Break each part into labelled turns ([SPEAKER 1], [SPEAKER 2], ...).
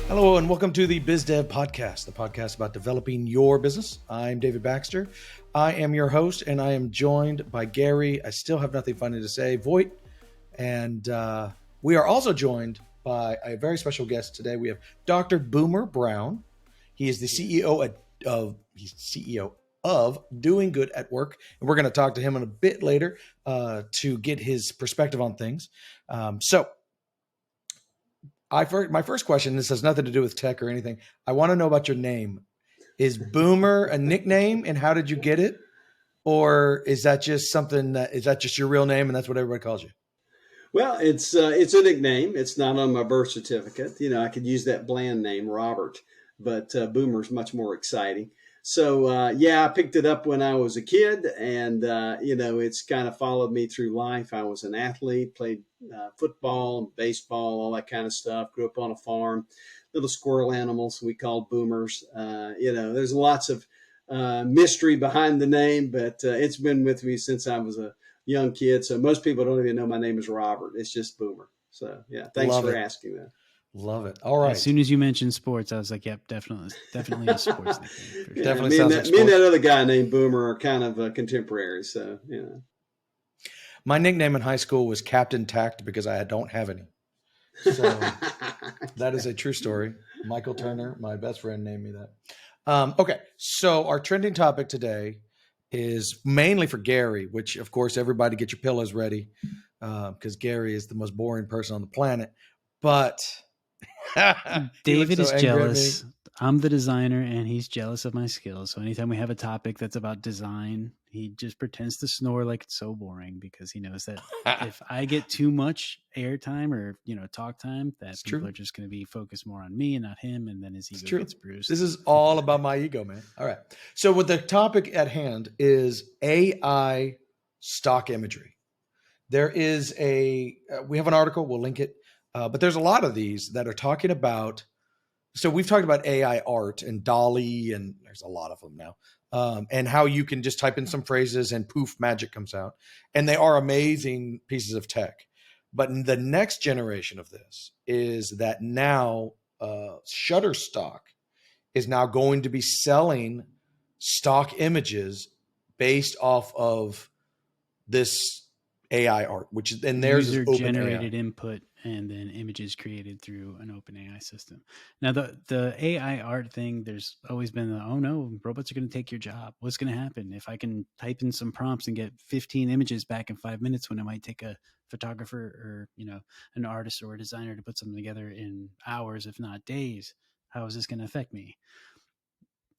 [SPEAKER 1] Hello and welcome to the BizDev Podcast, the podcast about developing your business. I'm David Baxter. I am your host, and I am joined by Gary. I still have nothing funny to say, Voigt, and we are also joined by a very special guest today. We have Dr. Boomer Brown. He is the CEO of Doing Good at Work, and we're going to talk to him in a bit later to get his perspective on things. My first question, this has nothing to do with tech or anything. I want to know about your name. Is Boomer a nickname, and how did you get it? Or is that just your real name and that's what everybody calls you?
[SPEAKER 2] Well, it's a nickname. It's not on my birth certificate. You know, I could use that bland name, Robert, but Boomer's much more exciting. So, I picked it up when I was a kid, and, it's kind of followed me through life. I was an athlete, played football, baseball, all that kind of stuff. Grew up on a farm, little squirrel animals we called boomers. There's lots of mystery behind the name, but it's been with me since I was a young kid. So most people don't even know my name is Robert. It's just Boomer. So, yeah, thanks for asking that.
[SPEAKER 1] Love it. All right.
[SPEAKER 3] As soon as you mentioned sports, I was like, "Yep, definitely a sports nickname."
[SPEAKER 2] Sure. Definitely me and that other guy named Boomer are kind of contemporaries. So,
[SPEAKER 1] my nickname in high school was Captain Tact because I don't have any. So that is a true story. Michael Turner, my best friend, named me that. Okay, so our trending topic today is mainly for Gary, which, of course, everybody get your pillows ready because Gary is the most boring person on the planet. But
[SPEAKER 3] David is jealous. I'm the designer, and he's jealous of my skills. So anytime we have a topic that's about design, he just pretends to snore like it's so boring because he knows that if I get too much airtime or talk time, that people are just going to be focused more on me and not him, and then his ego gets bruised.
[SPEAKER 1] This is all about my ego, man. All right. So with the topic at hand is AI stock imagery. There is we have an article, we'll link it, but there's a lot of these that are talking about. So we've talked about AI art and DALL-E, and there's a lot of them now, and how you can just type in some phrases and poof, magic comes out. And they are amazing pieces of tech. But the next generation of this is that now Shutterstock is now going to be selling stock images based off of this AI art, and there's
[SPEAKER 3] user-generated input and then images created through an open AI system. Now, the AI art thing, there's always been oh no, robots are going to take your job. What's going to happen if I can type in some prompts and get 15 images back in 5 minutes when it might take a photographer or an artist or a designer to put something together in hours, if not days? How is this going to affect me?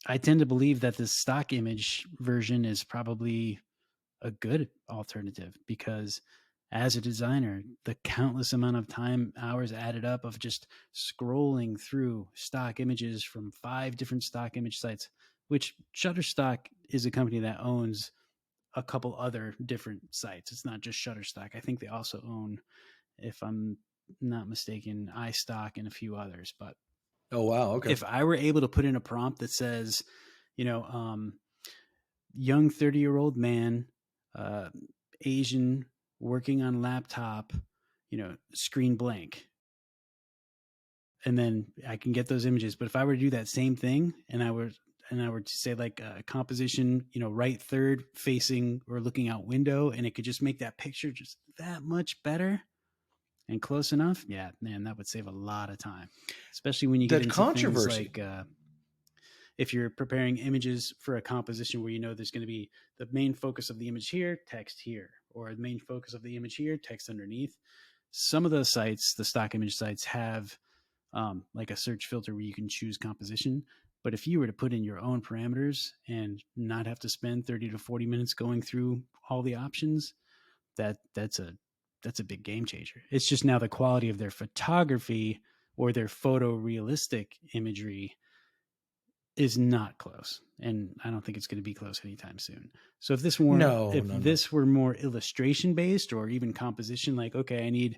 [SPEAKER 3] I tend to believe that the stock image version is probably a good alternative because as a designer, the countless amount of time hours added up of just scrolling through stock images from 5 different stock image sites, which Shutterstock is a company that owns a couple other different sites. It's not just Shutterstock. I think they also own, if I'm not mistaken, iStock and a few others. But
[SPEAKER 1] oh wow, okay.
[SPEAKER 3] If I were able to put in a prompt that says, young 30-year-old man, Asian, working on laptop, screen blank. And then I can get those images. But if I were to do that same thing and I were to say like a composition, right third facing or looking out window, and it could just make that picture just that much better and close enough. Yeah, man, that would save a lot of time, especially when you get into controversy. Things like if you're preparing images for a composition where there's going to be the main focus of the image here, text here, or the main focus of the image here, text underneath. Some of those sites, the stock image sites, have like a search filter where you can choose composition. But if you were to put in your own parameters and not have to spend 30 to 40 minutes going through all the options, that's a big game changer. It's just now the quality of their photography or their photorealistic imagery is not close, and I don't think it's going to be close anytime soon. So if this were more illustration based or even composition, like okay,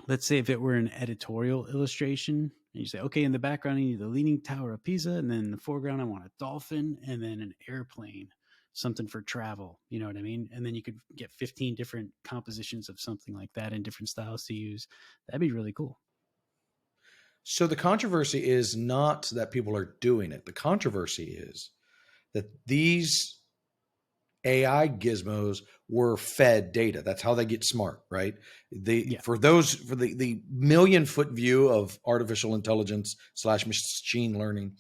[SPEAKER 3] let's say if it were an editorial illustration, and you say, okay, in the background I need the Leaning Tower of Pisa, and then in the foreground I want a dolphin, and then an airplane, something for travel. You know what I mean? And then you could get 15 different compositions of something like that in different styles to use. That'd be really cool.
[SPEAKER 1] So the controversy is not that people are doing it. The controversy is that these AI gizmos were fed data. That's how they get smart, right? For the million foot view of artificial intelligence / machine learning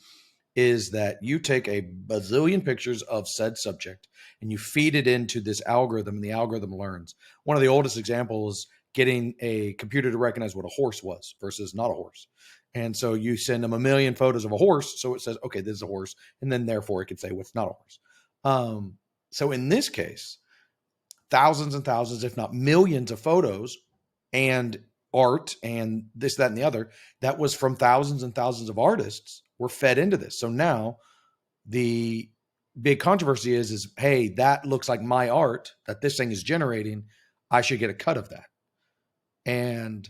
[SPEAKER 1] is that you take a bazillion pictures of said subject and you feed it into this algorithm, and the algorithm learns. One of the oldest examples, getting a computer to recognize what a horse was versus not a horse. And so you send them a million photos of a horse, so it says, okay, this is a horse, and then therefore it can say what's not a horse. So in this case, thousands and thousands, if not millions of photos and art and this, that, and the other, that was from thousands and thousands of artists were fed into this. So now the big controversy is, hey, that looks like my art that this thing is generating. I should get a cut of that. And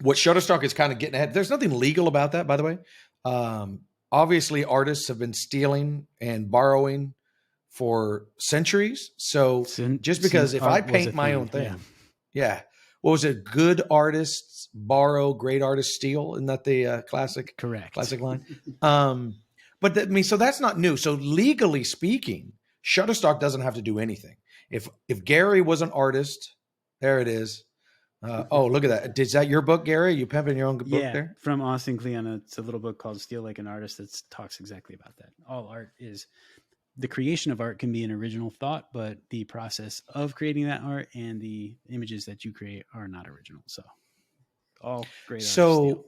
[SPEAKER 1] what Shutterstock is kind of getting ahead, there's nothing legal about that, by the way. Obviously, artists have been stealing and borrowing for centuries. So just because if I paint my own thing, what was it? Good artists borrow, great artists steal. Isn't that the classic line? So that's not new. So legally speaking, Shutterstock doesn't have to do anything. If Gary was an artist, there it is. Oh, look at that. Is that your book, Gary? You pimping your own book there?
[SPEAKER 3] From Austin Kleon. It's a little book called Steal Like an Artist that talks exactly about that. All art is, the creation of art can be an original thought, but the process of creating that art and the images that you create are not original. So all great artists steal.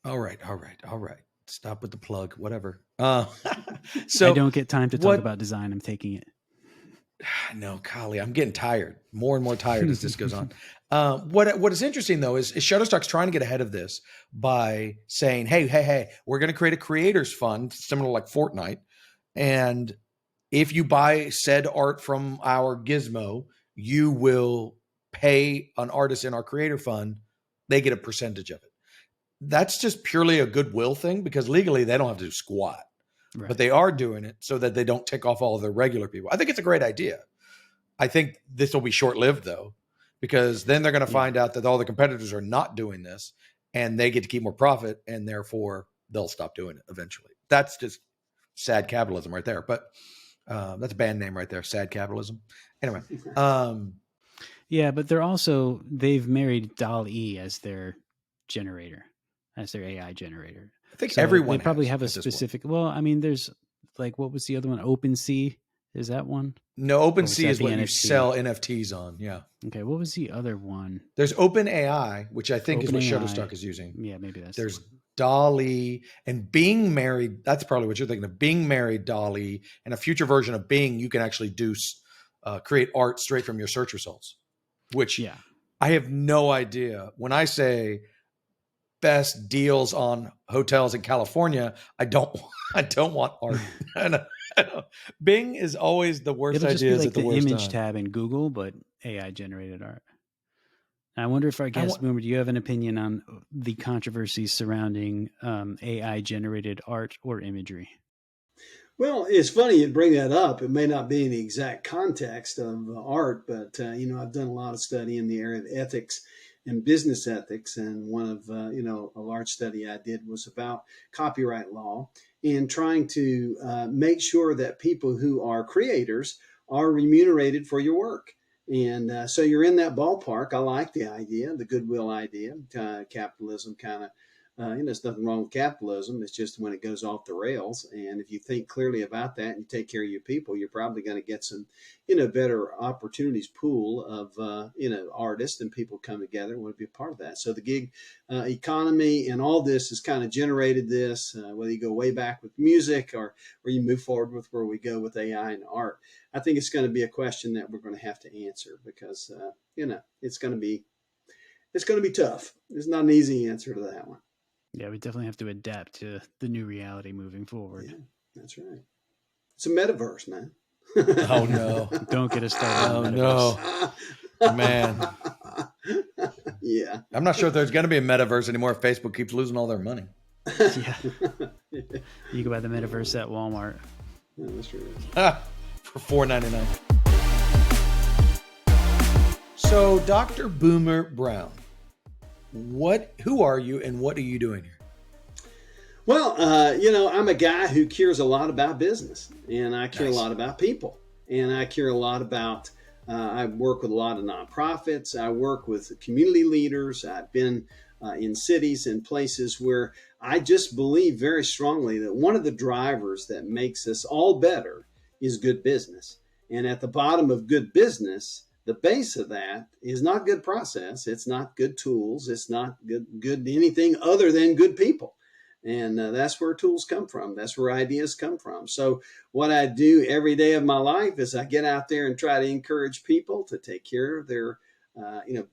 [SPEAKER 1] All right. Stop with the plug, whatever.
[SPEAKER 3] I don't get time to talk about design. I'm taking it.
[SPEAKER 1] No, Kali, I'm getting tired, more and more tired as this goes on. What is interesting though is Shutterstock's trying to get ahead of this by saying, hey, we're going to create a creators fund similar to like Fortnite. And if you buy said art from our gizmo, you will pay an artist in our creator fund. They get a percentage of it. That's just purely a goodwill thing because legally they don't have to do squat. Right. But they are doing it so that they don't tick off all of the regular people. I think it's a great idea. I think this will be short-lived though, because then they're going to find out that all the competitors are not doing this and they get to keep more profit and therefore they'll stop doing it eventually. That's just sad capitalism right there. But that's a band name right there, sad capitalism. Anyway.
[SPEAKER 3] But they've married DALL-E as their generator, as their AI generator.
[SPEAKER 1] I think everyone
[SPEAKER 3] they probably have a specific. Well, I mean, there's like, what was the other one? OpenSea, is that one?
[SPEAKER 1] No, OpenSea is what you sell NFTs on. Yeah.
[SPEAKER 3] Okay. What was the other one?
[SPEAKER 1] There's OpenAI, which I think is what Shutterstock is using.
[SPEAKER 3] Yeah, maybe that's.
[SPEAKER 1] There's DALL-E and Bing married. That's probably what you're thinking of. Bing married DALL-E, and a future version of Bing, you can actually do create art straight from your search results. Which I have no idea. When I say best deals on hotels in California, I don't want art. I know. Bing is always the worst ideas at the worst time.
[SPEAKER 3] Image tab in Google, but AI generated art. I wonder if our guest Boomer, do you have an opinion on the controversies surrounding AI generated art or imagery?
[SPEAKER 2] Well, it's funny you bring that up. It may not be in the exact context of art, but I've done a lot of study in the area of ethics and business ethics, and one of a large study I did was about copyright law and trying to make sure that people who are creators are remunerated for your work. And so you're in that ballpark. I like the idea, the goodwill idea. Capitalism kind of, there's nothing wrong with capitalism. It's just when it goes off the rails. And if you think clearly about that and you take care of your people, you're probably going to get some, better opportunities pool of, artists and people come together and want to be a part of that. So the gig economy and all this has kind of generated this, whether you go way back with music or you move forward with where we go with AI and art. I think it's going to be a question that we're going to have to answer because, it's going to be tough. There's not an easy answer to that one.
[SPEAKER 3] Yeah, we definitely have to adapt to the new reality moving forward. Yeah,
[SPEAKER 2] that's right. It's a metaverse, man.
[SPEAKER 1] Oh, no.
[SPEAKER 3] Don't get us started.
[SPEAKER 1] Oh, no. Man.
[SPEAKER 2] Yeah.
[SPEAKER 1] I'm not sure if there's going to be a metaverse anymore if Facebook keeps losing all their money.
[SPEAKER 3] Yeah. You can buy the metaverse at Walmart.
[SPEAKER 2] Yeah, that's true.
[SPEAKER 1] For $4.99. So, Dr. Boomer Brown, Who are you and what are you doing here?
[SPEAKER 2] Well, I'm a guy who cares a lot about business, and I care a lot about people, and I care a lot about. I work with a lot of nonprofits. I work with community leaders. I've been in cities and places where I just believe very strongly that one of the drivers that makes us all better is good business. And at the bottom of good business, the base of that is not good process. It's not good tools. It's not good anything other than good people. And that's where tools come from. That's where ideas come from. So what I do every day of my life is I get out there and try to encourage people to take care of their,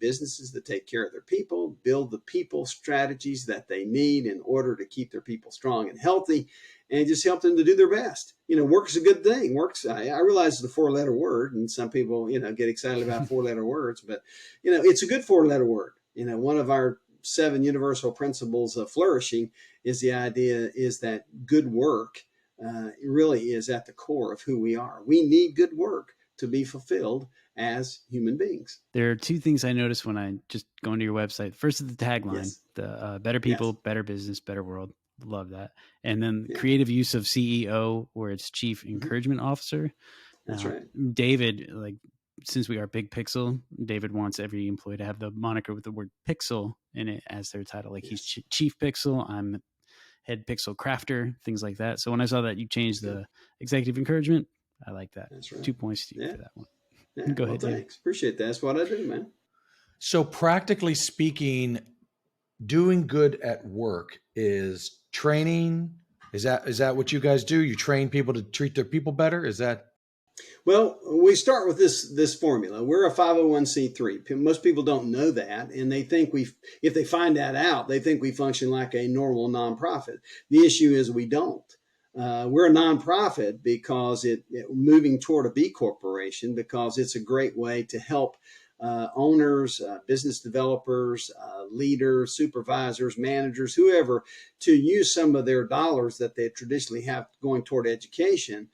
[SPEAKER 2] businesses, to take care of their people, build the people strategies that they need in order to keep their people strong and healthy, and just help them to do their best. Work is a good thing. Works. I realize it's a 4-letter word, and some people, get excited about 4-letter words, but it's a good 4-letter word. One of our 7 universal principles of flourishing is the idea is that good work really is at the core of who we are. We need good work to be fulfilled as human beings.
[SPEAKER 3] There are 2 things I noticed when I just go into your website. First is the tagline, yes. The better people, yes. Better business, better world. Love that. And then creative use of CEO, where it's chief encouragement officer.
[SPEAKER 2] That's right.
[SPEAKER 3] David, since we are Big Pixel, David wants every employee to have the moniker with the word pixel in it as their title. He's Chief Pixel, I'm Head Pixel Crafter, things like that. So when I saw that you changed the executive encouragement, I like that.
[SPEAKER 2] That's right.
[SPEAKER 3] 2 points to you for that one.
[SPEAKER 2] Yeah, go ahead. Thanks. Appreciate that. That's what I do, man.
[SPEAKER 1] So practically speaking, doing good at work is training. Is that what you guys do? You train people to treat their people better? Is that?
[SPEAKER 2] Well, we start with this formula. We're a 501c3. Most people don't know that, and they think if they find that out, they think we function like a normal nonprofit. The issue is we don't. We're a nonprofit because it moving toward a B corporation, because it's a great way to help owners, business developers, leaders, supervisors, managers, whoever, to use some of their dollars that they traditionally have going toward education,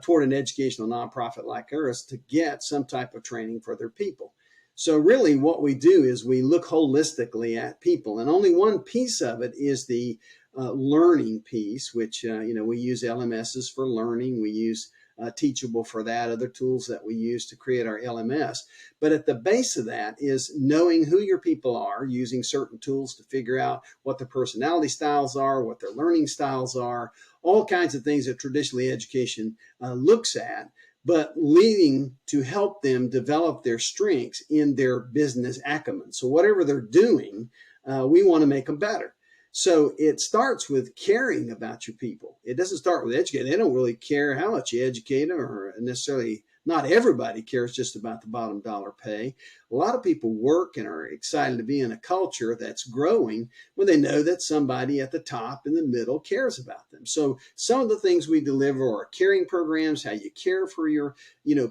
[SPEAKER 2] toward an educational nonprofit like ours, to get some type of training for their people. So really what we do is we look holistically at people, and only one piece of it is the learning piece, which, we use LMSs for learning. We use Teachable for that, other tools that we use to create our LMS. But at the base of that is knowing who your people are, using certain tools to figure out what their personality styles are, what their learning styles are, all kinds of things that traditionally education looks at, but leading to help them develop their strengths in their business acumen. So whatever they're doing, we want to make them better. So it starts with caring about your people. It doesn't start with educating. They don't really care how much you educate them, or necessarily, not everybody cares just about the bottom dollar pay. A lot of people work and are excited to be in a culture that's growing when they know that somebody at the top in the middle cares about them. So some of the things we deliver are caring programs, how you care for your,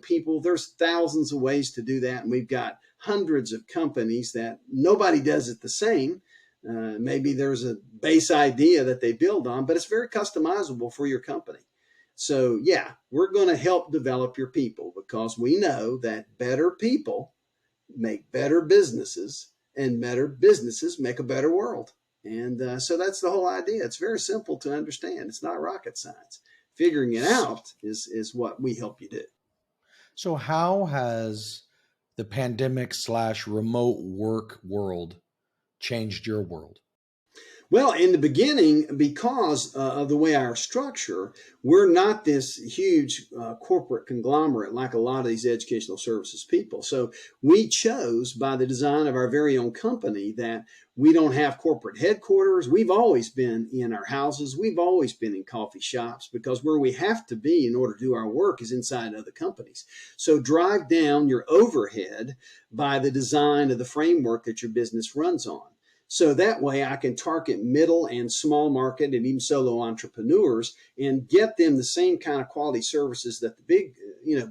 [SPEAKER 2] people. There's thousands of ways to do that. And we've got hundreds of companies that nobody does it the same. Maybe there's a base idea that they build on, but it's very customizable for your company. So yeah, we're going to help develop your people, because we know that better people make better businesses, and better businesses make a better world. And so that's the whole idea. It's very simple to understand. It's not rocket science. Figuring it out is what we help you do.
[SPEAKER 1] So how has the pandemic / remote work world changed your world?
[SPEAKER 2] Well, in the beginning, because of the way our structure, we're not this huge corporate conglomerate like a lot of these educational services people. So we chose, by the design of our very own company, that we don't have corporate headquarters. We've always been in our houses. We've always been in coffee shops, because where we have to be in order to do our work is inside other companies. So drive down your overhead by the design of the framework that your business runs on. So that way I can target middle and small market and even solo entrepreneurs and get them the same kind of quality services that the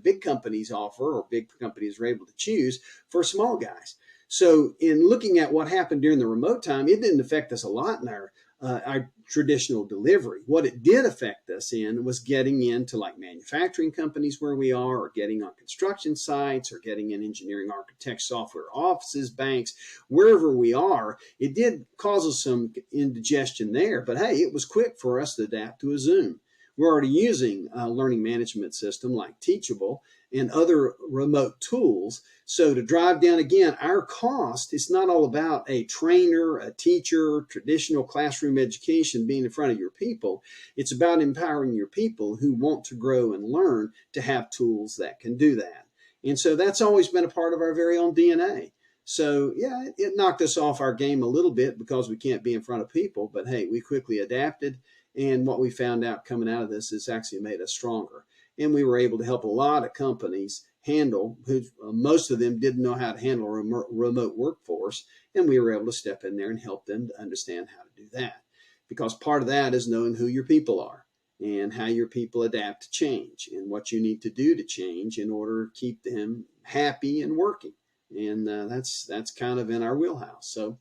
[SPEAKER 2] big companies offer, or big companies are able to choose for small guys. So in looking at what happened during the remote time, it didn't affect us a lot in our our traditional delivery. What it did affect us in was getting into like manufacturing companies where we are, or getting on construction sites, or getting in engineering, architect, software offices, banks, wherever we are. It did cause us some indigestion there, but hey, it was quick for us to adapt to a Zoom. We're already using a learning management system like Teachable and other remote tools. So to drive down again our cost, it's not all about a trainer, a teacher, traditional classroom education being in front of your people. It's about empowering your people who want to grow and learn to have tools that can do that. And so that's always been a part of our very own DNA. So yeah, it knocked us off our game a little bit because we can't be in front of people, but hey, we quickly adapted. And what we found out coming out of this is actually made us stronger. And we were able to help a lot of companies handle, who most of them didn't know how to handle a remote workforce. And we were able to step in there and help them to understand how to do that. Because part of that is knowing who your people are and how your people adapt to change and what you need to do to change in order to keep them happy and working. And that's kind of in our wheelhouse. So.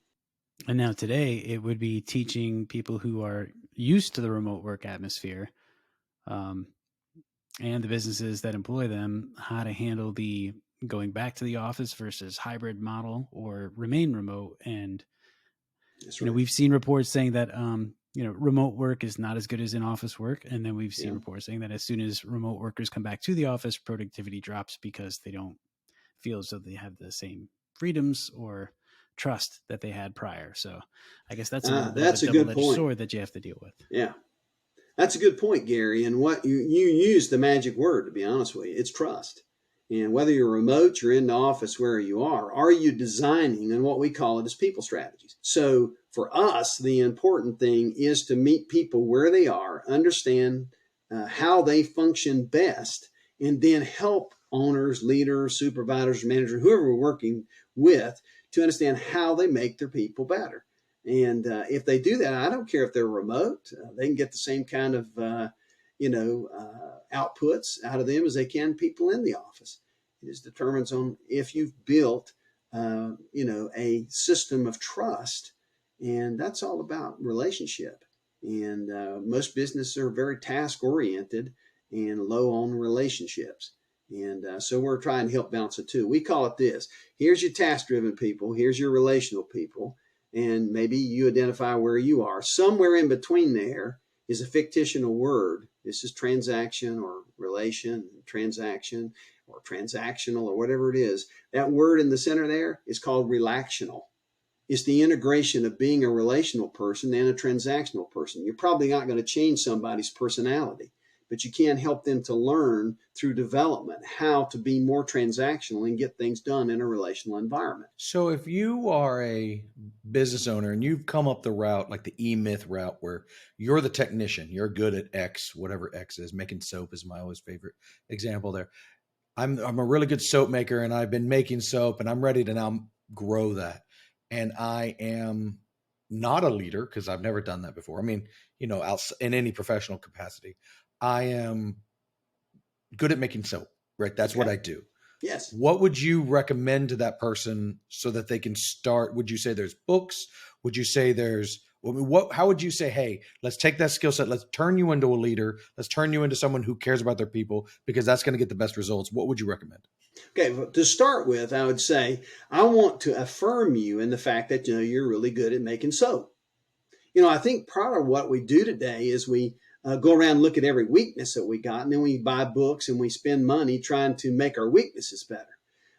[SPEAKER 3] And now today it would be teaching people who are used to the remote work atmosphere, and the businesses that employ them, how to handle the going back to the office versus hybrid model or remain remote. And,
[SPEAKER 2] That's
[SPEAKER 3] you know,
[SPEAKER 2] right.
[SPEAKER 3] we've seen reports saying that, remote work is not as good as in-office work. And then we've seen
[SPEAKER 2] Yeah.
[SPEAKER 3] reports saying that as soon as remote workers come back to the office, productivity drops because they don't feel as though they have the same freedoms or trust that they had prior. So I guess that's a little bit of
[SPEAKER 2] That's
[SPEAKER 3] a
[SPEAKER 2] a good
[SPEAKER 3] double-edged
[SPEAKER 2] point.
[SPEAKER 3] sword that you have to deal with.
[SPEAKER 2] Yeah. That's a good point, Gary. And what you used the magic word, to be honest with you, it's trust. And whether you're remote, you're in the office, where you are you designing, and what we call it is people strategies. So for us, the important thing is to meet people where they are, understand how they function best, and then help owners, leaders, supervisors, managers, whoever we're working with, to understand how they make their people better. And if they do that, I don't care if they're remote, they can get the same kind of, outputs out of them as they can people in the office. It just determines on if you've built, a system of trust. And that's all about relationship. And most businesses are very task oriented and low on relationships. And so we're trying to help balance it too. We call it this: here's your task driven people, here's your relational people. And maybe you identify where you are. Somewhere in between there is a fictional word. This is transaction or relation, transaction or transactional or whatever it is. That word in the center there is called relational. It's the integration of being a relational person and a transactional person. You're probably not going to change somebody's personality, but you can help them to learn through development how to be more transactional and get things done in a relational environment.
[SPEAKER 1] So if you are a business owner and you've come up the route, like the E-Myth route, where you're the technician, you're good at X, whatever X is, making soap is my always favorite example there. I'm a really good soap maker, and I've been making soap, and I'm ready to now grow that. And I am not a leader because I've never done that before. I mean, in any professional capacity, I am good at making soap, right? That's what I do.
[SPEAKER 2] Yes.
[SPEAKER 1] What would you recommend to that person so that they can start? Would you say there's books? Would you say how would you say, hey, let's take that skill set, let's turn you into a leader, let's turn you into someone who cares about their people, because that's going to get the best results. What would you recommend?
[SPEAKER 2] Okay, well, to start with, I would say I want to affirm you in the fact that you're really good at making soap. I think part of what we do today is we go around and look at every weakness that we got, and then we buy books and we spend money trying to make our weaknesses better.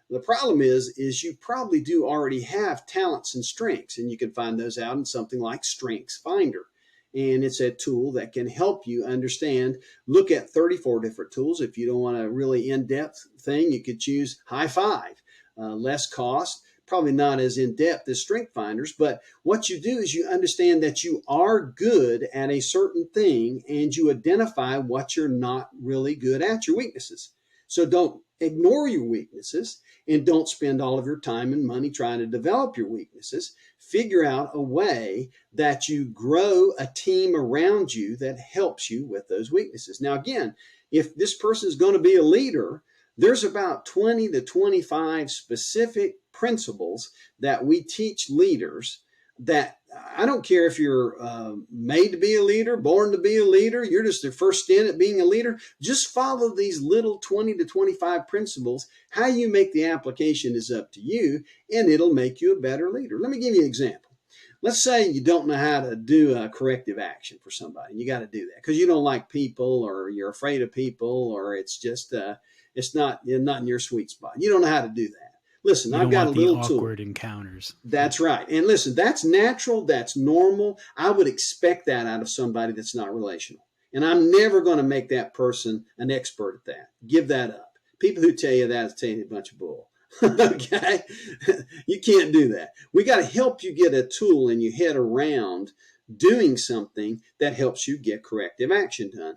[SPEAKER 2] The problem is you probably do already have talents and strengths, and you can find those out in something like Strengths Finder. And it's a tool that can help you understand, look at 34 different tools. If you don't want a really in-depth thing, you could choose High Five, less cost, probably not as in-depth as Strength Finders, but what you do is you understand that you are good at a certain thing, and you identify what you're not really good at, your weaknesses. So don't ignore your weaknesses, and don't spend all of your time and money trying to develop your weaknesses. Figure out a way that you grow a team around you that helps you with those weaknesses. Now, again, if this person is going to be a leader, there's about 20 to 25 specific principles that we teach leaders that I don't care if you're made to be a leader, born to be a leader, you're just the first stint at being a leader. Just follow these little 20 to 25 principles. How you make the application is up to you, and it'll make you a better leader. Let me give you an example. Let's say you don't know how to do a corrective action for somebody, and you got to do that because you don't like people, or you're afraid of people, or it's just you're not in your sweet spot. You don't know how to do that. Listen,
[SPEAKER 3] You
[SPEAKER 2] I've
[SPEAKER 3] don't
[SPEAKER 2] got a
[SPEAKER 3] want the
[SPEAKER 2] little tool.
[SPEAKER 3] awkward encounters.
[SPEAKER 2] That's right. And listen, that's natural. That's normal. I would expect that out of somebody that's not relational. And I'm never going to make that person an expert at that. Give that up. People who tell you that is telling you a bunch of bull. Okay? You can't do that. We got to help you get a tool in your head around doing something that helps you get corrective action done.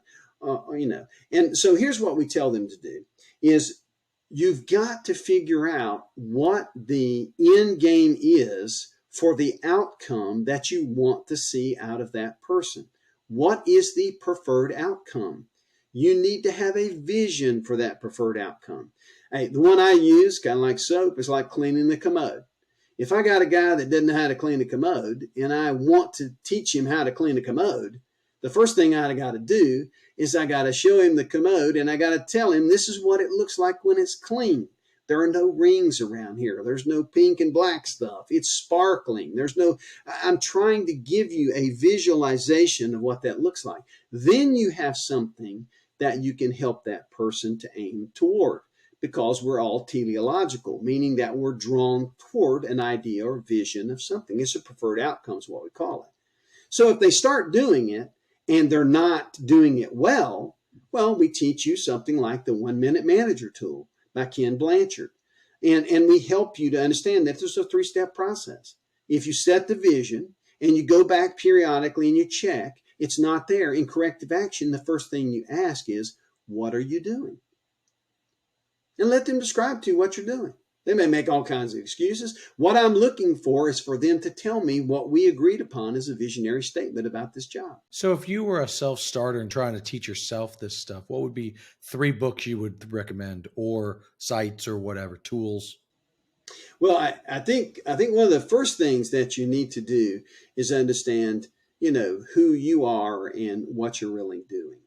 [SPEAKER 2] And so here's what we tell them to do is you've got to figure out what the end game is for the outcome that you want to see out of that person. What is the preferred outcome? You need to have a vision for that preferred outcome. Hey, the one I use, kind of like soap, is like cleaning the commode. If I got a guy that doesn't know how to clean a commode and I want to teach him how to clean a commode, the first thing I got to do is I got to show him the commode, and I got to tell him this is what it looks like when it's clean. There are no rings around here. There's no pink and black stuff. It's sparkling. I'm trying to give you a visualization of what that looks like. Then you have something that you can help that person to aim toward, because we're all teleological, meaning that we're drawn toward an idea or vision of something. It's a preferred outcome is what we call it. So if they start doing it and they're not doing it well, we teach you something like the 1 Minute Manager tool by Ken Blanchard. And we help you to understand that this is a 3-step process. If you set the vision and you go back periodically and you check, it's not there. In corrective action, the first thing you ask is, what are you doing? And let them describe to you what you're doing. They may make all kinds of excuses. What I'm looking for is for them to tell me what we agreed upon as a visionary statement about this job.
[SPEAKER 1] So if you were a self-starter and trying to teach yourself this stuff, what would be 3 books you would recommend, or sites, or whatever, tools?
[SPEAKER 2] Well, I think one of the first things that you need to do is understand, who you are and what you're really doing.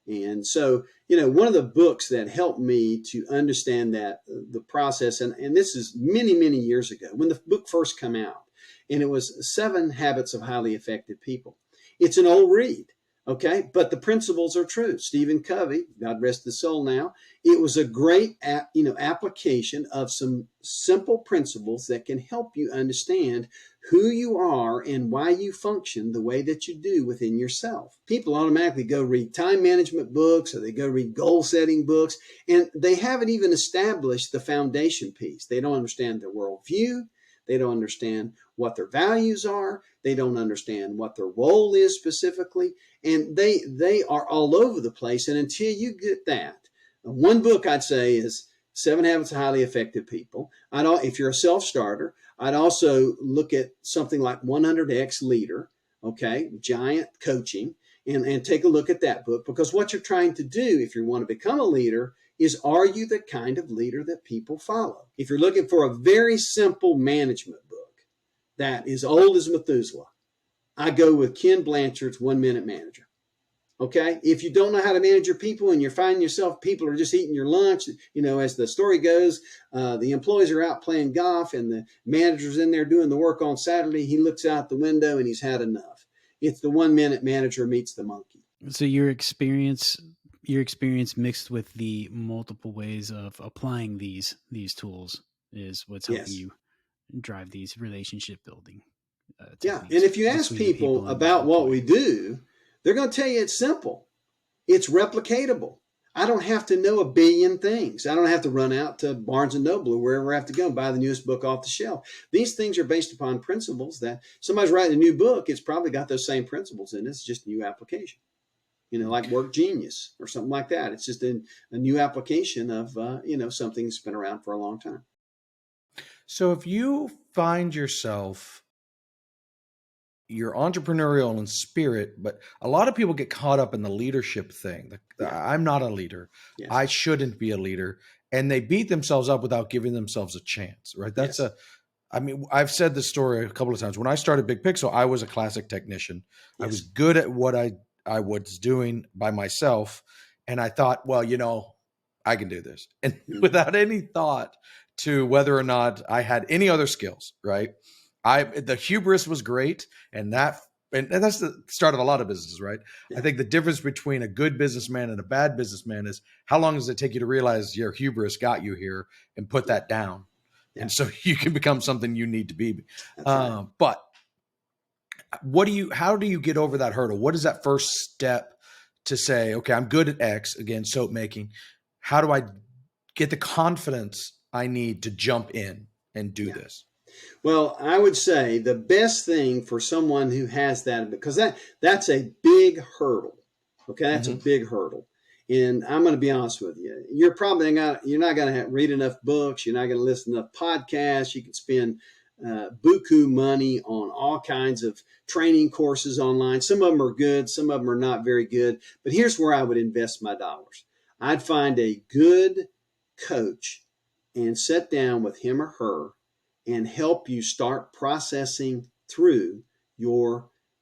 [SPEAKER 2] And so, one of the books that helped me to understand that the process, and this is many, many years ago when the book first came out, and it was 7 Habits of Highly Effective People. It's an old read, okay, but the principles are true. Stephen Covey, God rest his soul now, it was a great, application of some simple principles that can help you understand who you are and why you function the way that you do within yourself. People automatically go read time management books, or they go read goal setting books, and they haven't even established the foundation piece. They don't understand their worldview. They don't understand what their values are. They don't understand what their role is specifically. And they are all over the place. And until you get that, one book I'd say is 7 Habits of Highly Effective People. If you're a self-starter, I'd also look at something like 100X Leader, okay, giant coaching, and take a look at that book, because what you're trying to do if you want to become a leader is, are you the kind of leader that people follow? If you're looking for a very simple management book that is old as Methuselah, I go with Ken Blanchard's 1 Minute Manager. Okay, if you don't know how to manage your people and you're finding yourself, people are just eating your lunch, as the story goes, the employees are out playing golf and the manager's in there doing the work on Saturday. He looks out the window and he's had enough. It's the 1 Minute Manager meets the monkey.
[SPEAKER 3] So your experience mixed with the multiple ways of applying these tools is what's helping you drive these relationship building techniques.
[SPEAKER 2] And if you ask people about what we do, they're going to tell you it's simple. It's replicatable. I don't have to know a billion things. I don't have to run out to Barnes & Noble or wherever I have to go and buy the newest book off the shelf. These things are based upon principles that somebody's writing a new book. It's probably got those same principles in it. It's just a new application, like Work Genius or something like that. It's just a new application of, something that's been around for a long time.
[SPEAKER 1] So if you find yourself, you're entrepreneurial in spirit, but a lot of people get caught up in the leadership thing. I'm not a leader. Yes. I shouldn't be a leader. And they beat themselves up without giving themselves a chance, right? I mean, I've said this story a couple of times. When I started Big Pixel, I was a classic technician. I was
[SPEAKER 2] Yes.
[SPEAKER 1] good at what I was doing by myself. And I thought, well, I can do this. And
[SPEAKER 2] Mhm.
[SPEAKER 1] without any thought to whether or not I had any other skills, right? The hubris was great. And that's the start of a lot of businesses, right?
[SPEAKER 2] Yeah.
[SPEAKER 1] I think the difference between a good businessman and a bad businessman is how long does it take you to realize your hubris got you here and put that down?
[SPEAKER 2] Yeah.
[SPEAKER 1] And so you can become something you need to be.
[SPEAKER 2] That's right.
[SPEAKER 1] But how do you get over that hurdle? What is that first step to say, okay, I'm good at X, again, soap making. How do I get the confidence I need to jump in and do this?
[SPEAKER 2] Well, I would say the best thing for someone who has that, because that's a big hurdle. Okay, that's a big hurdle. And I'm going to be honest with you. You're not going to read enough books. You're not going to listen to enough podcasts. You can spend buku money on all kinds of training courses online. Some of them are good. Some of them are not very good. But here's where I would invest my dollars. I'd find a good coach and sit down with him or her and help you start processing through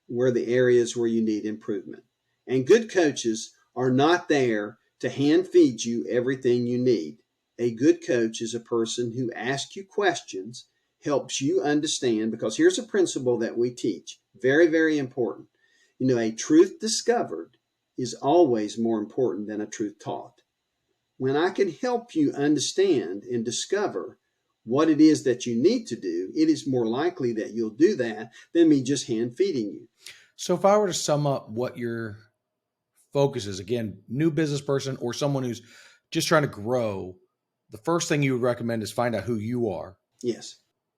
[SPEAKER 2] where the areas where you need improvement. And good coaches are not there to hand feed you everything you need. A good coach is a person who asks you questions, helps you understand, because here's a principle that we teach. Very, very important. A truth discovered is always more important than a truth taught. When I can help you understand and discover what it is that you need to do, it is more likely that you'll do that than me just hand feeding you.
[SPEAKER 1] So if I were to sum up what your focus is, again, new business person or someone who's just trying to grow, the first thing you would recommend is find out who you are.
[SPEAKER 2] Yes.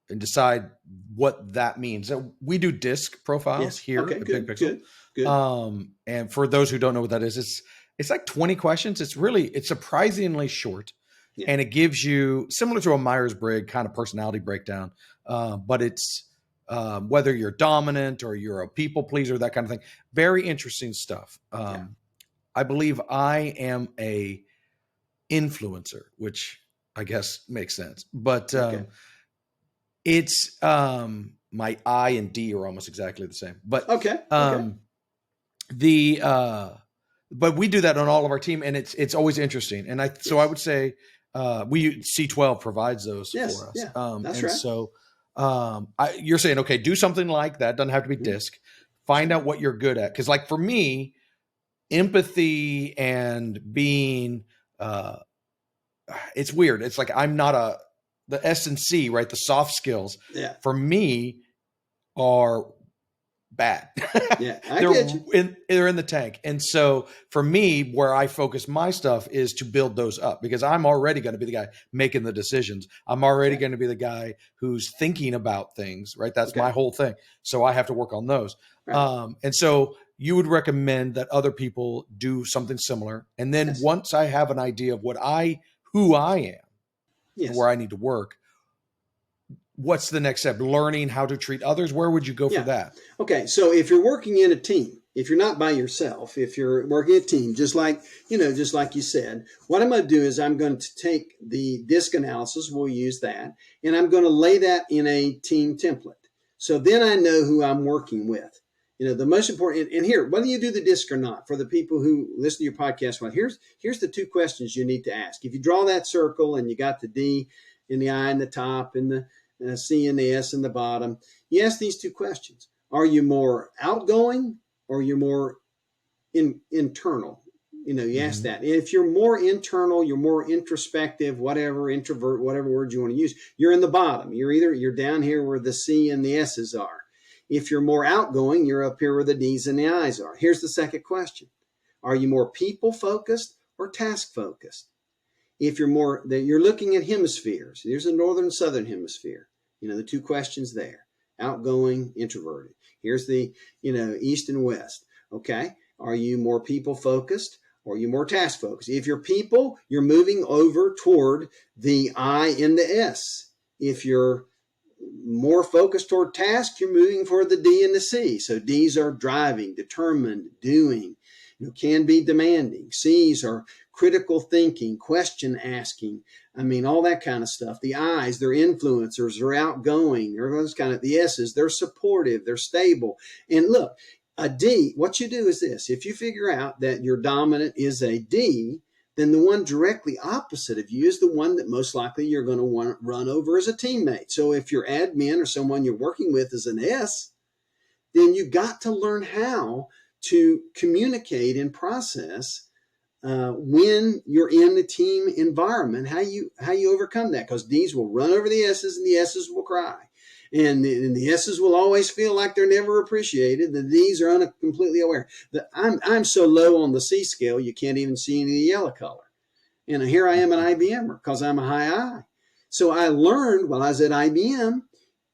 [SPEAKER 1] And decide what that means. We do disc profiles here at Big Pixel.
[SPEAKER 2] Good.
[SPEAKER 1] And for those who don't know what that is, it's like 20 questions. It's surprisingly short. Yeah. And it gives you, similar to a Myers-Briggs kind of personality breakdown, but it's whether you're dominant or you're a people pleaser, that kind of thing. Very interesting stuff. I believe I am a influencer, which I guess makes sense. But it's my I and D are almost exactly the same. But but we do that on all of our team, and it's always interesting. And so I would say we C12 provides those for us.
[SPEAKER 2] Yeah, that's right.
[SPEAKER 1] So you're saying, okay, do something like that. Doesn't have to be disc. Find out what you're good at, because like for me, empathy and being it's weird. It's like I'm not the S and C, right? The soft skills for me are bad.
[SPEAKER 2] Yeah, I get you.
[SPEAKER 1] They're in the tank. And so for me, where I focus my stuff is to build those up, because I'm already going to be the guy making the decisions. I'm already going to be the guy who's thinking about things, right? That's my whole thing. So I have to work on those. Right. And so you would recommend that other people do something similar. And then once I have an idea of who I am, where I need to work, what's the next step? Learning how to treat others. Where would you go for that?
[SPEAKER 2] Okay. So if you're working in a team, if you're not by yourself, if you're working a team, just like you said, what I'm going to do is I'm going to take the DISC analysis. We'll use that. And I'm going to lay that in a team template. So then I know who I'm working with. The most important, and here, whether you do the DISC or not, for the people who listen to your podcast, here's the 2 questions you need to ask. If you draw that circle and you got the D and the I in the top and the C and the S in the bottom, you ask these 2 questions. Are you more outgoing or you're more internal? You ask that. And if you're more internal, you're more introspective, whatever, introvert, whatever word you want to use, you're in the bottom. You're down here where the C and the S's are. If you're more outgoing, you're up here where the D's and the I's are. Here's the second question. Are you more people-focused or task-focused? If you're looking at hemispheres. Here's the northern and southern hemisphere. The 2 questions there. Outgoing, introverted. Here's the, east and west. Okay. Are you more people-focused or are you more task-focused? If you're people, you're moving over toward the I and the S. If you're more focused toward task, you're moving for the D and the C. So D's are driving, determined, doing, can be demanding. C's are critical thinking, question asking. I mean, all that kind of stuff. The I's, they're influencers, they're outgoing, they're those kind of, the S's, they're supportive, they're stable. And look, a D, what you do is this. If you figure out that your dominant is a D, then the one directly opposite of you is the one that most likely you're going to want to run over as a teammate. So if your admin or someone you're working with is an S, then you got to learn how to communicate and process when you're in the team environment, how you overcome that, because D's will run over the S's and the S's will cry. And the S's will always feel like they're never appreciated. The D's are completely aware. I'm so low on the C scale, you can't even see any of the yellow color. And here I am an IBMer because I'm a high I. So I learned while I was at IBM,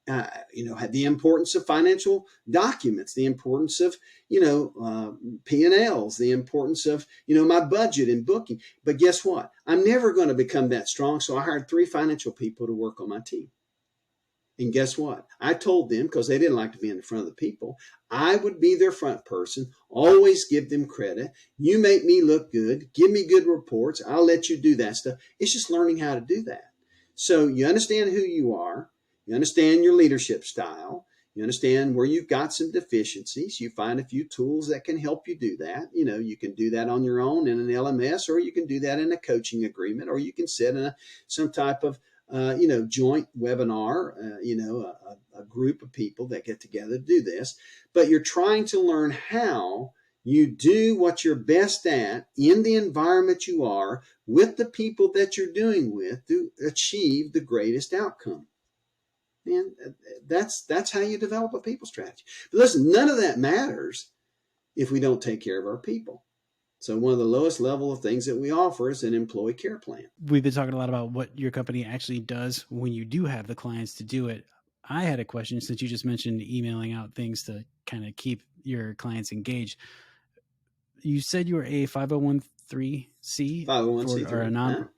[SPEAKER 2] had the importance of financial documents, the importance of, P&Ls, the importance of, my budget and booking. But guess what? I'm never going to become that strong. So I hired 3 financial people to work on my team. And guess what? I told them, because they didn't like to be in the front of the people, I would be their front person, always give them credit. You make me look good. Give me good reports. I'll let you do that stuff. It's just learning how to do that. So you understand who you are. You understand your leadership style. You understand where you've got some deficiencies. You find a few tools that can help you do that. You can do that on your own in an LMS, or you can do that in a coaching agreement, or you can sit in some type of joint webinar, a group of people that get together to do this. But you're trying to learn how you do what you're best at in the environment you are with the people that you're doing with to achieve the greatest outcome. And that's how you develop a people strategy. But listen, none of that matters if we don't take care of our people. So one of the lowest level of things that we offer is an employee care plan.
[SPEAKER 3] We've been talking a lot about what your company actually does when you do have the clients to do it. I had a question, since you just mentioned emailing out things to kind of keep your clients engaged. You said you were a 501c
[SPEAKER 2] 501c3.
[SPEAKER 3] or a non.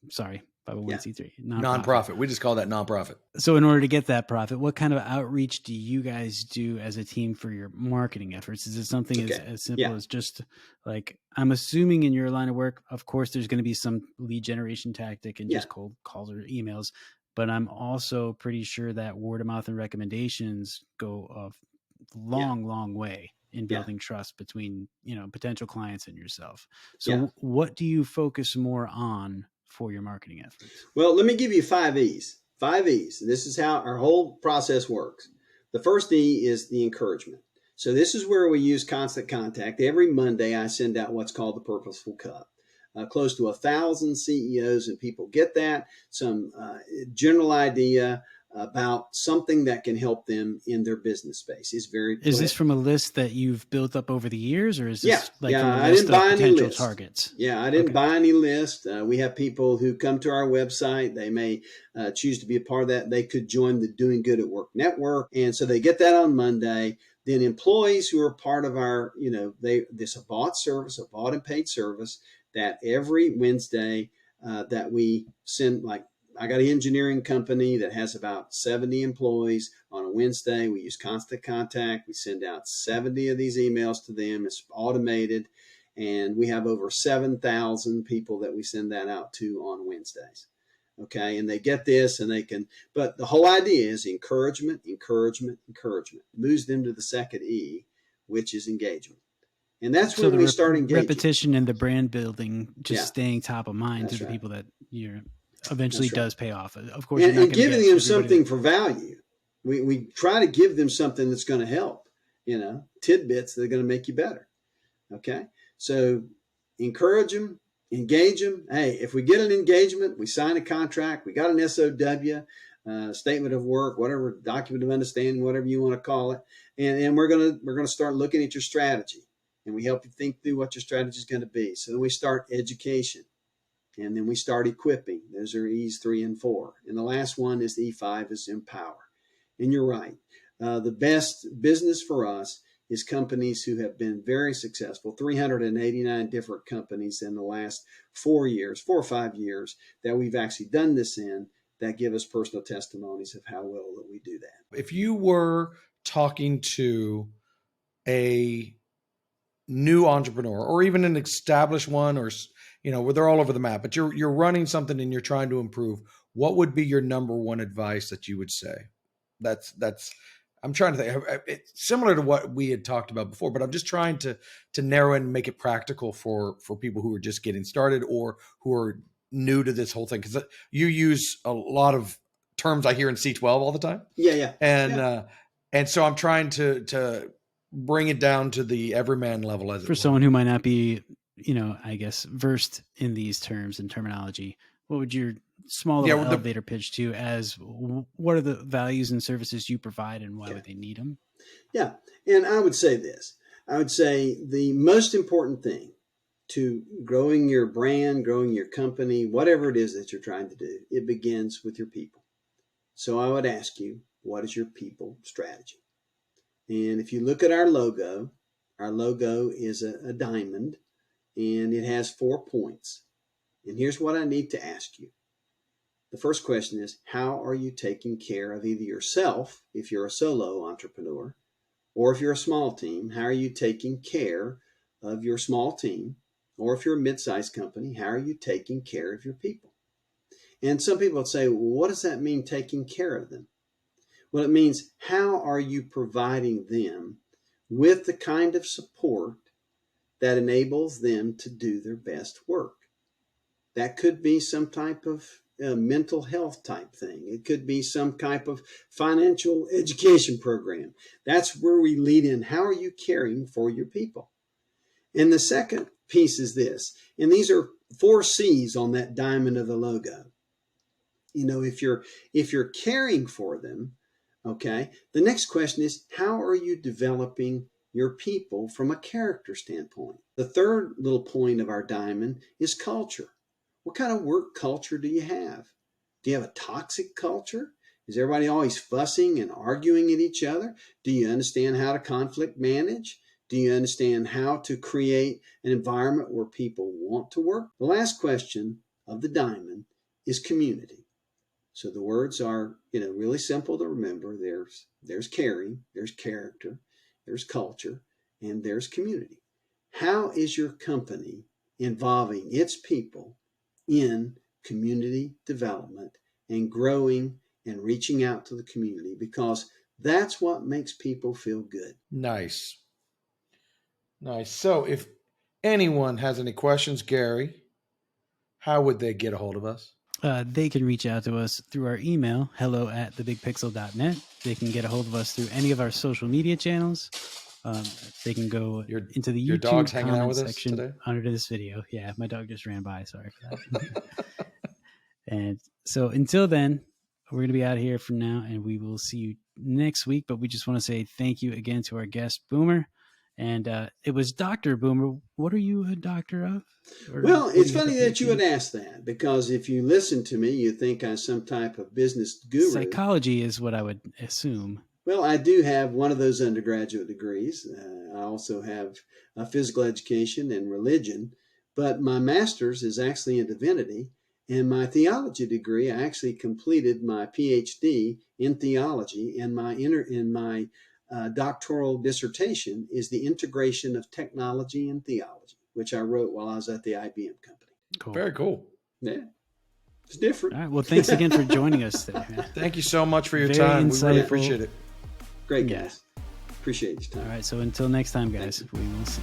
[SPEAKER 3] Sorry, 501c3
[SPEAKER 1] nonprofit. We just call that nonprofit.
[SPEAKER 3] So in order to get that profit, what kind of outreach do you guys do as a team for your marketing efforts? Is it something as simple as just like, I'm assuming in your line of work, of course, there's going to be some lead generation tactic and just cold calls or emails, but I'm also pretty sure that word of mouth and recommendations go a long way in building trust between, potential clients and yourself. So what do you focus more on for your marketing efforts?
[SPEAKER 2] Well, let me give you 5 E's. 5 E's. This is how our whole process works. The first E is the encouragement. So this is where we use constant contact. Every Monday, I send out what's called the Purposeful Cup. Close to 1,000 CEOs and people get that. Some general idea about something that can help them in their business space. Is
[SPEAKER 3] this from a list that you've built up over the years, or is this from a
[SPEAKER 2] I
[SPEAKER 3] list
[SPEAKER 2] didn't
[SPEAKER 3] of
[SPEAKER 2] buy
[SPEAKER 3] potential
[SPEAKER 2] any list.
[SPEAKER 3] targets?
[SPEAKER 2] I didn't buy any list. We have people who come to our website. They may choose to be a part of that. They could join the Doing Good at Work network. And so they get that on Monday. Then employees who are part of our, this a bought service, a bought and paid service, that every Wednesday that we send, like, I got an engineering company that has about 70 employees. On a Wednesday, we use constant contact. We send out 70 of these emails to them. It's automated. And we have over 7,000 people that we send that out to on Wednesdays. Okay. And they get this and they can, but the whole idea is encouragement. It moves them to the second E, which is engagement. And that's when we start engaging.
[SPEAKER 3] Repetition and the brand building, just staying top of mind to the people that you're eventually does pay off. Of course,
[SPEAKER 2] and giving them something for value. We try to give them something that's going to help, tidbits that are going to make you better. Okay. So encourage them, engage them. Hey, if we get an engagement, we sign a contract, we got an SOW, statement of work, whatever, document of understanding, whatever you want to call it. And we're going to start looking at your strategy, and we help you think through what your strategy is going to be. So then we start education. And then we start equipping. Those are E's 3 and 4. And the last one is E5 is empower. And you're right. The best business for us is companies who have been very successful, 389 different companies in the last 4 or 5 years that we've actually done this in, that give us personal testimonies of how well that we do that.
[SPEAKER 1] If you were talking to a new entrepreneur or even an established one, or where they're all over the map, but you're running something and you're trying to improve, what would be your number one advice that you would say? That's I'm trying to think. It's similar to what we had talked about before, but I'm just trying to narrow and make it practical for people who are just getting started or who are new to this whole thing. Because you use a lot of terms I hear in C12 all the time.
[SPEAKER 2] Yeah.
[SPEAKER 1] And so I'm trying to bring it down to the everyman level as
[SPEAKER 3] for someone who might not be, I guess, versed in these terms and terminology. What would your small little elevator pitch to as what are the values and services you provide and why would they need them?
[SPEAKER 2] Yeah. And I would say this. I would say the most important thing to growing your brand, growing your company, whatever it is that you're trying to do, it begins with your people. So I would ask you, what is your people strategy? And if you look at our logo is a diamond and it has 4 points. And here's what I need to ask you. The first question is, how are you taking care of either yourself, if you're a solo entrepreneur, or if you're a small team, how are you taking care of your small team? Or if you're a mid-sized company, how are you taking care of your people? And some people would say, well, what does that mean, taking care of them? Well, it means, how are you providing them with the kind of support that enables them to do their best work? That could be some type of mental health type thing. It could be some type of financial education program. That's where we lead in. How are you caring for your people? And the second piece is this, and these are 4 C's on that diamond of the logo. If you're caring for them, okay, the next question is, how are you developing your people from a character standpoint? The third little point of our diamond is culture. What kind of work culture do you have? Do you have a toxic culture? Is everybody always fussing and arguing at each other? Do you understand how to conflict manage? Do you understand how to create an environment where people want to work? The last question of the diamond is community. So the words are, really simple to remember. There's caring, there's character, there's culture, and there's community. How is your company involving its people in community development and growing and reaching out to the community? Because that's what makes people feel good.
[SPEAKER 1] Nice. So if anyone has any questions, Gary, how would they get a hold of us?
[SPEAKER 3] They can reach out to us through our email, hello@thebigpixel.net. They can get a hold of us through any of our social media channels. They can go into the YouTube comment section under this video. Yeah, my dog just ran by. Sorry for that. And so until then, we're going to be out here for now, and we will see you next week. But we just want to say thank you again to our guest, Boomer. And it was Dr. Boomer. What are you a doctor of?
[SPEAKER 2] Well, it's funny that you would ask that, because if you listen to me, you think I'm some type of business guru.
[SPEAKER 3] Psychology is what I would assume.
[SPEAKER 2] Well, I do have one of those undergraduate degrees. I also have a physical education and religion, but my master's is actually in divinity. And my theology degree, I actually completed my PhD in theology, and my doctoral dissertation is the integration of technology and theology, which I wrote while I was at the IBM company.
[SPEAKER 3] Cool.
[SPEAKER 1] Very cool.
[SPEAKER 2] Yeah, it's different.
[SPEAKER 3] All right. Well, thanks again for joining us today, man.
[SPEAKER 1] Thank you so much for your
[SPEAKER 3] Very
[SPEAKER 1] time.
[SPEAKER 3] insightful.
[SPEAKER 1] We really appreciate it.
[SPEAKER 2] Great, guys. Appreciate your time.
[SPEAKER 3] All right. So until next time, guys, we will see.